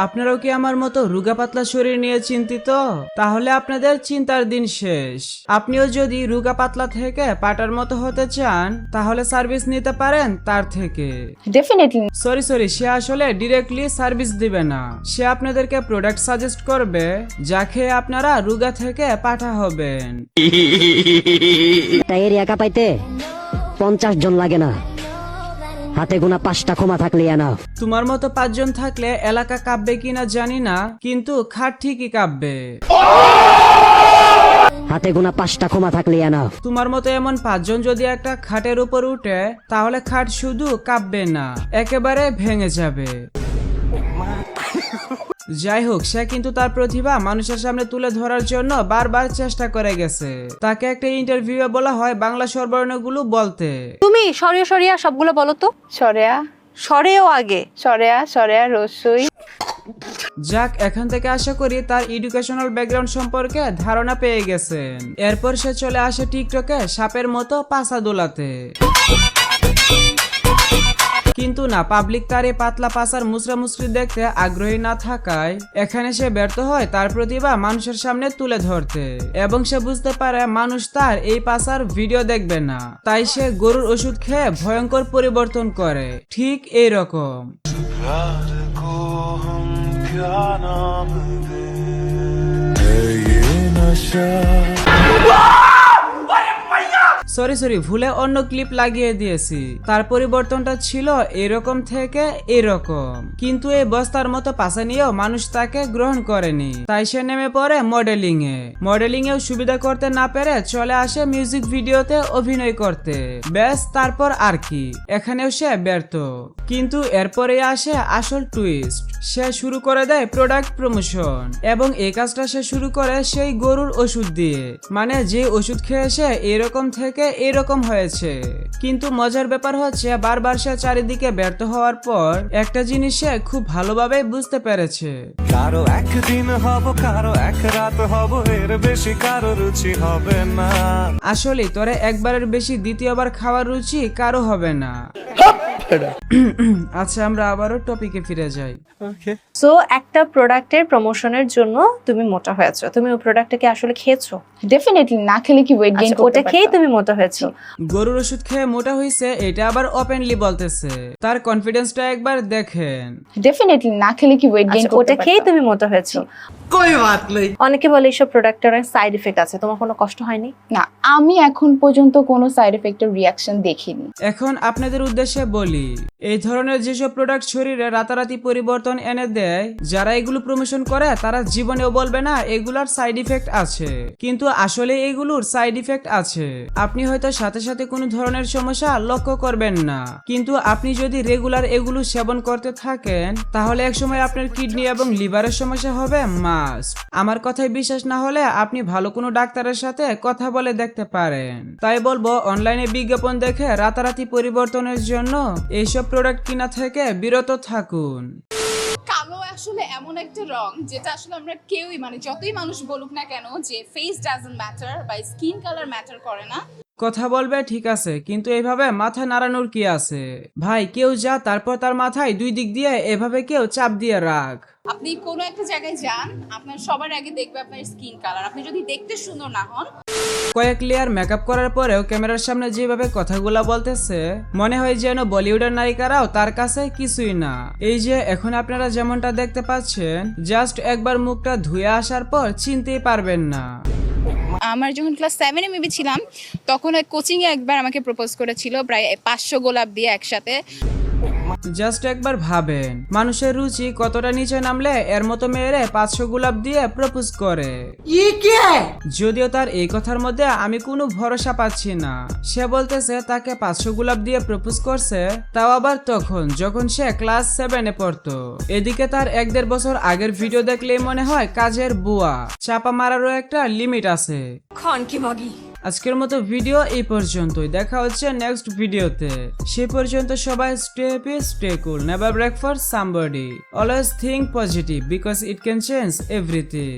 আপনারাও কি আমার মতো রোগা পাতলা শরীর নিয়ে চিন্তিত? তাহলে আপনাদের চিন্তার দিন শেষ। আপনিও যদি রোগা পাতলা থেকে পাটার মতো হতে চান তাহলে সার্ভিস নিতে পারেন তার থেকে। ডেফিনেটলি। সরি, সে আসলে ডিরেক্টলি সার্ভিস দিবে না। সে আপনাদেরকে প্রোডাক্ট সাজেস্ট করবে যা খেয়ে আপনারা রোগা থেকে পাঠা হবেন। তাই এর একা পাইতে 50 জন লাগে না, হাতে গোনা 5টা ক্ষমা থাকলে না। তোমার মতো 5 জন থাকলে এলাকা কাঁপবে কিনা জানি না, কিন্তু খাট ঠিকই কাঁপবে। হাতে গোনা 5টা ক্ষমা থাকলে না। তোমার মতো এমন 5 জন যদি একটা খাটের উপর উঠে তাহলে খাট শুধু কাঁপবে না, একেবারে ভেঙে যাবে। যাই হোক, সে কিন্তু তার প্রতিভা মানুষের সামনে তুলে ধরার জন্য বারবার চেষ্টা করে গেছে। তাকে একটা ইন্টারভিউয়ে বলা হয় বাংলা স্বরবর্ণগুলো বলতে। তুমি সরিয়া সরিয়া সবগুলো বলো তো। সরেয়া সরেও আগে। সরেয়া সরেয়া রসুই। যাক, এখান থেকে আশা করি তার এডুকেশনাল ব্যাকগ্রাউন্ড সম্পর্কে ধারণা পেয়ে গেছেন। এরপর সে চলে আসে টিকটকে সাপের মতো পাছা দোলাতে। কিন্তু না, পাবলিক তার এই পাতলা পাছার মুচড়ি দেখতে আগ্রহী না থাকায় এখানে সে ব্যর্থ হয় তার প্রতিভা মানুষের সামনে তুলে ধরতে, এবং সে বুঝতে পারে মানুষ তার এই পাছার ভিডিও দেখবে না। তাই সে গরুর ওষুধ খেয়ে ভয়ঙ্কর পরিবর্তন করে, ঠিক এই রকম। সরি, ভুলে অন্য ক্লিপ লাগিয়ে দিয়েছি। তার পরিবর্তনটা ছিল এরকম থেকে এরকম, কিন্তু এই বস্তার মতো পাশা নিয়েও মানুষ তাকে গ্রহণ করেনি। তাই সে নেমে পড়ে মডেলিং এও সুবিধা করতে না পেরে চলে আসে মিউজিক ভিডিওতে অভিনয় করতে। ব্যাস, তারপর আর কি, এখানেও সে ব্যর্থ। কিন্তু এরপরে আসে আসল টুইস্ট। সে শুরু করে দেয় প্রোডাক্ট প্রমোশন, এবং এই কাজটা সে শুরু করে সেই গরুর ওষুধ দিয়ে, মানে যে ওষুধ খেয়ে সে এরকম থেকে এরকম হয়েছে। কিন্তু মজার ব্যাপার হচ্ছে বারবার সে চারিদিকে ব্যর্থ হওয়ার পর একটা জিনিস সে খুব ভালোভাবে বুঝতে পেরেছে। কারো একদিন হব, কারো এক রাত হব, এর বেশি কারো রুচি হবে না। আসলে তোরে একবারের বেশি দ্বিতীয়বার খাওয়ার রুচি কারো হবে না। আচ্ছা, আমরা আবারও টপিকে ফিরে যাই। সো একটা প্রোডাক্টের প্রমোশনের জন্য তুমি মোটা হয়েছো, তুমি ওই প্রোডাক্টটাকে আসলে খেয়েছো? ডেফিনেটলি, না খেলে কি ওয়েট গেইন আচ্ছা, করতে ওটা খেয়ে তুমি মোটা হয়েছো। গরুর ওষুধ খেয়ে মোটা হয়েছে এটা আবার ওপেনলি বলতেছে। তার কনফিডেন্সটা একবার দেখেন। ডেফিনেটলি, না খেলে কি ওয়েট গেইন আচ্ছা, করতে ওটা খেয়ে তুমি মোটা হয়েছো। অনেকে বলে এইসব প্রোডাক্টের সাইড ইফেক্ট আছে, তোমার কোনো কষ্ট হয়নি? না, আমি এখন পর্যন্ত কোনো সাইড এফেক্টের রিঅ্যাকশন দেখিনি। এখন আপনাদের উদ্দেশ্যে বলি, এই ধরনের যেসব প্রোডাক্ট শরীরে রাতারাতি পরিবর্তন এনে দেয়, যারা এগুলো প্রমোশন করে তারা জীবনেও বলবে না এগুলার সাইড ইফেক্ট আছে, কিন্তু আসলে এগুলোর সাইড ইফেক্ট আছে। আপনি হয়তো সাথে সাথে কোনো ধরনের সমস্যা লক্ষ্য করবেন না, কিন্তু আপনি যদি রেগুলার এগুলো সেবন করতে থাকেন তাহলে একসময় আপনার কিডনি এবং লিভারের সমস্যা হবে মাস্ট। আমার কথায় বিশ্বাস না হলে আপনি ভালো কোনো ডাক্তারের সাথে কথা বলে দেখতে পারেন। তাই বলবো, অনলাইনে বিজ্ঞাপন দেখে রাতারাতি পরিবর্তনের জন্য এইসব প্রোডাক্ট কিনা থেকে বিরত থাকুন। কালো আসলে এমন একটা রং যেটা আসলে আমরা কেউই, মানে যতই মানুষ বলুক না কেন যে ফেস ডাজন্ট ম্যাটার বা স্কিন কালার ম্যাটার করে না, কথা বলবে ঠিক আছে, কিন্তু এভাবে মাথা নাড়ানোর কি আছে ভাই? কেউ যা, তারপর তার মাথায় দুই দিক দিয়ে এভাবে কেউ চাপ দিয়ে রাখ। আপনি কোনো একটা জায়গায় যান, আপনার সবার আগে দেখবে আপনার স্কিন কালার। আপনি যদি দেখতে সুন্দর না হন, কয়েক লেয়ার মেকআপ করার পরেও ক্যামেরার সামনে যেভাবে কথাগুলা বলতেছে মনে হয় যেন বলিউডের নায়িকারাও তার কাছে কিছুই না। এই যে এখন আপনারা যেমনটা দেখতে পাচ্ছেন, জাস্ট একবার মুখটা ধুয়ে আসার পর চিনতেই পারবেন না। আমার যখন ক্লাস 7-এ মেবি ছিলাম, তখন কোচিংয়ে একবার আমাকে প্রপোজ করেছিল প্রায় 500 গোলাপ দিয়ে একসাথে। জাস্ট একবার ভাবেন মানুষের রুচি কতটা নিচে নামলে এর মতো মেয়েরে 500 গোলাপ দিয়ে প্রপোজ করে। যদিও তার এই কথার মধ্যে আমি কোনো ভরসা পাচ্ছি না। সে বলতেছে তাকে 500 গোলাপ দিয়ে প্রপোজ করছে, তাও আবার তখন যখন সে ক্লাস 7-এ পড়তো। এদিকে তার 1-1.5 বছর আগের ভিডিও দেখলেই মনে হয় কাজের বুয়া। চাপা মারারও একটা লিমিট আছে। আজকের মতো ভিডিও এই পর্যন্তই, দেখা হচ্ছে নেক্সট ভিডিওতে। সে পর্যন্ত সবাই stay peace, stay cool, never break for somebody, always think positive because it can change everything.